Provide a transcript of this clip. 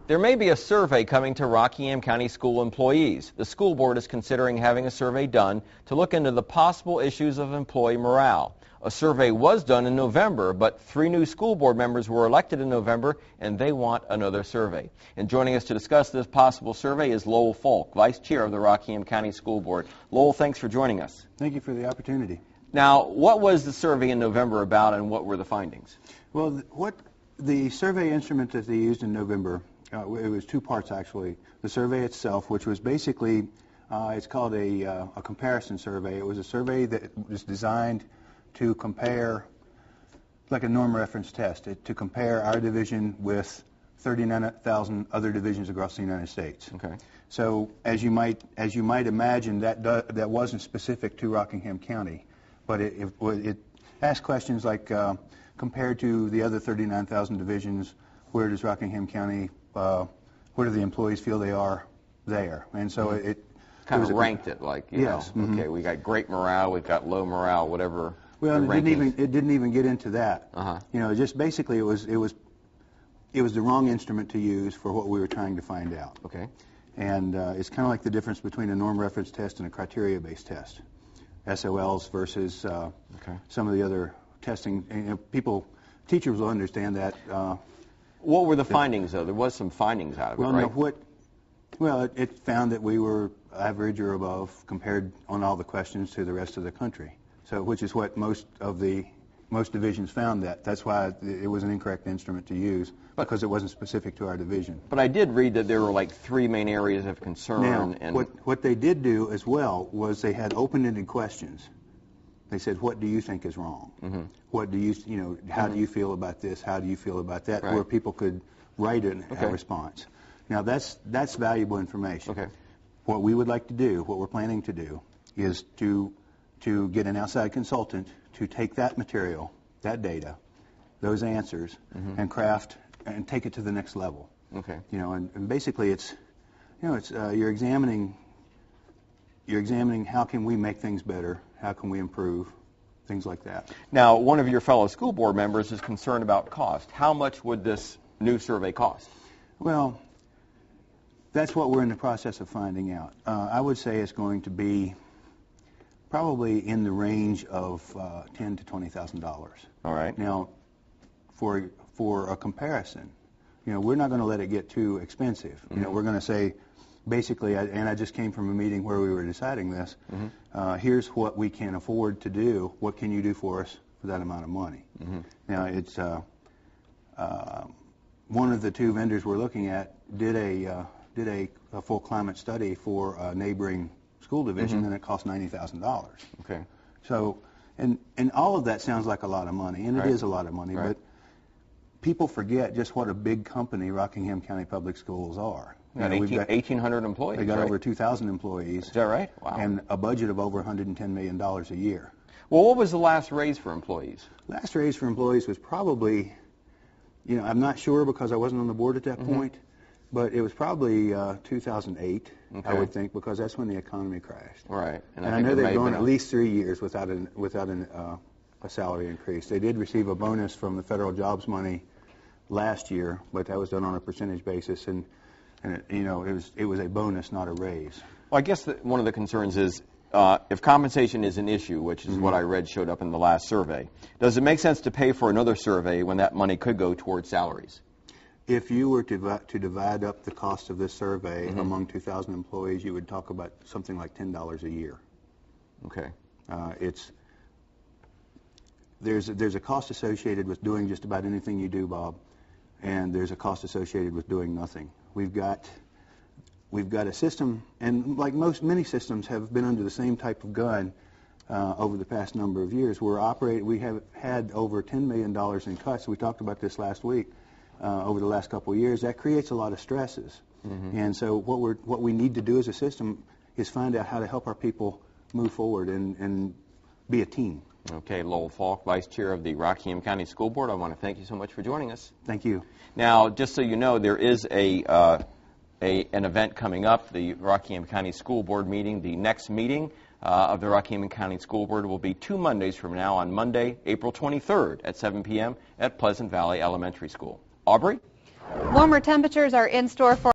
There may be a survey coming to Rockingham County school employees. The school board is considering having a survey done to look into the possible issues of employee morale. A survey was done in November, but 3 new school board members were elected in November, and they want another survey. And joining us to discuss this possible survey is Lowell Falk, Vice Chair of the Rockingham County School Board. Lowell, thanks for joining us. Thank you for the opportunity. Now, what was the survey in November about, and what were the findings? Well, what the survey instrument that they used in November, it was 2 parts actually. The survey itself, which was basically, it's called a comparison survey. It was a survey that was designed to compare, like a norm reference test, to compare our division with 39,000 other divisions across the United States. Okay. So as you might imagine, that wasn't specific to Rockingham County, but it asked questions like, compared to the other 39,000 divisions, where does Rockingham County, where do the employees feel they are there? And so it kind of ranked it, like, you know, mm-hmm. Okay, we got great morale, we've got low morale, whatever. Well, it didn't even get into that. Uh-huh. You know, just basically it was the wrong instrument to use for what we were trying to find out. Okay. And it's kind of like the difference between a norm reference test and a criteria-based test. SOLs versus some of the other testing. And, teachers will understand that. What were the findings, though? There was some findings out of it, right? Well, it found that we were average or above compared on all the questions to the rest of the country. So, which is what most divisions found that. That's why it was an incorrect instrument to use, because it wasn't specific to our division. But I did read that there were like 3 main areas of concern. Now, and what they did do as well was they had open-ended questions. They said, "What do you think is wrong? Mm-hmm. What do you, how do you feel about this? How do you feel about that?" Right. Where people could write a response. Now, that's valuable information. Okay. What we would like to do, what we're planning to do, is to get an outside consultant to take that material, that data, those answers, and craft and take it to the next level. Okay. You know, and basically it's you're examining how can we make things better, how can we improve, things like that. Now, one of your fellow school board members is concerned about cost. How much would this new survey cost? Well, that's what we're in the process of finding out. I would say it's going to be probably in the range of $10,000 to $20,000. All right. Now, for a comparison, we're not going to let it get too expensive. We're going to say, basically, and I just came from a meeting where we were deciding this. Here's what we can afford to do. What can you do for us for that amount of money? Now, it's one of the 2 vendors we're looking at did a full climate study for a neighboring school division, and it cost $90,000. Okay. So, and all of that sounds like a lot of money, and it is a lot of money, but people forget just what a big company Rockingham County Public Schools are. We've got 1,800 employees. They got over 2,000 employees. Is that right? Wow. And a budget of over $110 million a year. Well, what was the last raise for employees? Last raise for employees was probably, I'm not sure because I wasn't on the board at that point, but it was probably 2008, I would think, because that's when the economy crashed. Right. And I know they've gone at least 3 years without a salary increase. They did receive a bonus from the federal jobs money last year, but that was done on a percentage basis, and it was a bonus, not a raise. Well, I guess one of the concerns is if compensation is an issue, which is what I read showed up in the last survey, does it make sense to pay for another survey when that money could go towards salaries? If you were to divide up the cost of this survey among 2,000 employees, you would talk about something like $10 a year. Okay. There's a cost associated with doing just about anything you do, Bob, and there's a cost associated with doing nothing. We've got a system, and like many systems have been under the same type of gun over the past number of years. We have had over $10 million in cuts. We talked about this last week. Over the last couple of years, that creates a lot of stresses. And so what we need to do as a system is find out how to help our people move forward and be a team. Okay, Lowell Falk, Vice Chair of the Rockingham County School Board. I want to thank you so much for joining us. Thank you. Now, just so you know, there is an event coming up, the Rockingham County School Board meeting. The next meeting of the Rockingham County School Board will be 2 Mondays from now, on Monday, April 23rd at 7 p.m. at Pleasant Valley Elementary School. Aubrey? Warmer temperatures are in store for